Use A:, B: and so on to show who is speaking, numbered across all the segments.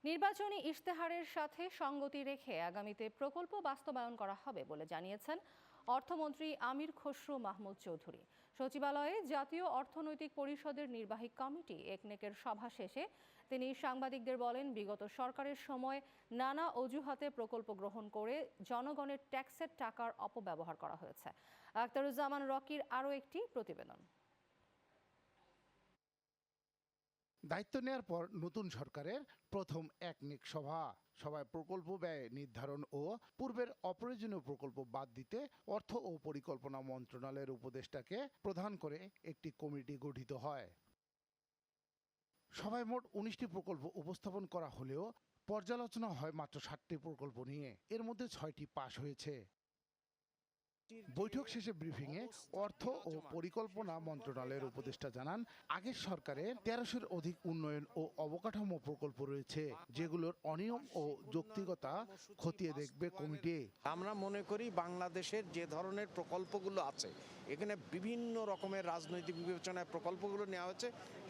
A: নির্বাচনী ইশতেহারের সাথে সঙ্গতি রেখে আগামীতে প্রকল্প বাস্তবায়ন করা হবে বলে জানিয়েছেন অর্থমন্ত্রী আমির খসরু মাহমুদ চৌধুরী। সচিবালয়ে জাতীয় অর্থনৈতিক পরিষদের নির্বাহী কমিটি একনেকের সভা শেষে তিনি সাংবাদিকদের বলেন, বিগত সরকারের সময় নানা অজুহাতে প্রকল্প গ্রহণ করে জনগণের ট্যাক্সের টাকার অপব্যবহার করা হয়েছে। আখতারুজ্জামান রকির আরও একটি প্রতিবেদন।
B: দায়িত্ব নেয়ার পর নতুন সরকারের প্রথম একনেক সভায় প্রকল্প ব্যয় নির্ধারণ ও পূর্বের অপ্রয়োজনীয় প্রকল্প বাদ দিতে অর্থ ও পরিকল্পনা মন্ত্রণালয়ের উপদেষ্টাকে প্রধান করে একটি কমিটি গঠিত হয়। সভায় মোট ১৯টি প্রকল্প উপস্থাপন করা হলেও পর্যালোচনা হয় মাত্র ৭টি প্রকল্প নিয়ে। এর মধ্যে ৬টি পাশ হয়েছে। বৈঠক শেষে ব্রিফিংয়ে অর্থ ও পরিকল্পনা মন্ত্রণালয়ের উপদেষ্টা জানান, আগের সরকারের ১৩০০-এর অধিক উন্নয়ন ও অবকাঠামো প্রকল্প রয়েছে, যেগুলোর অনিয়ম ও যৌক্তিকতা খতিয়ে দেখবে কমিটি।
C: আমরা মনে করি বাংলাদেশের যে ধরনের প্রকল্পগুলো আছে, এখানে বিভিন্ন রকমের রাজনৈতিক বিবেচনায় প্রকল্পগুলো নেওয়া হয়েছে,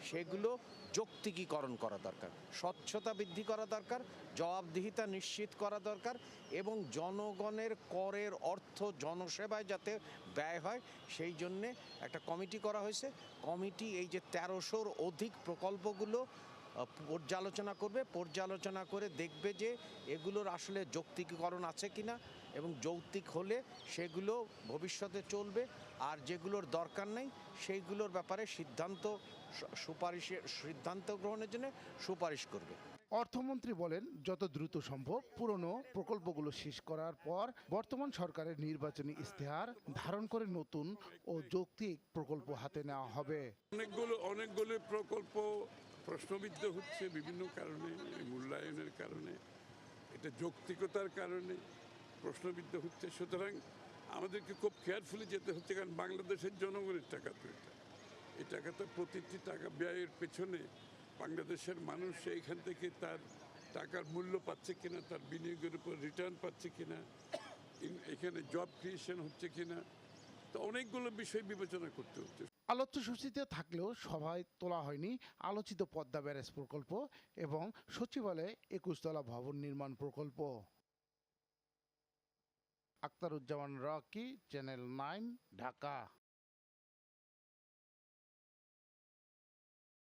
C: সেগুলো যৌক্তিকীকরণ করা দরকার, স্বচ্ছতা বৃদ্ধি করা দরকার, জবাবদিহিতা নিশ্চিত করা দরকার এবং জনগণের করের অর্থ জনসেবায় যাতে ব্যয় হয় সেই জন্যে একটা কমিটি করা হয়েছে। কমিটি এই যে ১৩০০-র অধিক প্রকল্পগুলো পর্যালোচনা করে দেখবে যে এগুলোর আসলে যৌক্তিকীকরণ আছে কিনা এবং যৌক্তিক হলে সেগুলো ভবিষ্যতে চলবে, আর যেগুলোর দরকার নেই সেইগুলোর ব্যাপারে সিদ্ধান্ত গ্রহণের জন্য সুপারিশ করবে।
B: অর্থমন্ত্রী বলেন, যত দ্রুত সম্ভব পুরনো প্রকল্পগুলো শেষ করার পর বর্তমান সরকারের নির্বাচনী ইশতেহার ধারণ করে নতুন ও যৌক্তিক প্রকল্প হাতে নেওয়া হবে।
D: অনেকগুলো প্রকল্প প্রশ্নবিদ্ধ হচ্ছে বিভিন্ন কারণে, মূল্যায়নের কারণে, এটা যৌক্তিকতার কারণে প্রশ্নবিদ্ধ হচ্ছে। সুতরাং আমাদেরকে খুব কেয়ারফুলি যেতে হচ্ছে, কারণ বাংলাদেশের জনগণের টাকা তো এই টাকা তো প্রতিটি টাকা ব্যয়ের পেছনে বাংলাদেশের মানুষ এইখান থেকে তার টাকার মূল্য পাচ্ছে কিনা, তার বিনিয়োগের উপর রিটার্ন পাচ্ছে কিনা, এখানে জব ক্রিয়েশন হচ্ছে কিনা, তো অনেকগুলো বিষয় বিবেচনা করতে হচ্ছে।
B: আলোচ্যসূচিতে থাকলেও সভায় তোলা হয়নি আলোচিত পদ্মা ব্যারেজ প্রকল্প এবং সচিবালয়ে ২১ তলা ভবন নির্মাণ প্রকল্প। Akhtaruzzaman Rocky, channel ৯, Dhaka.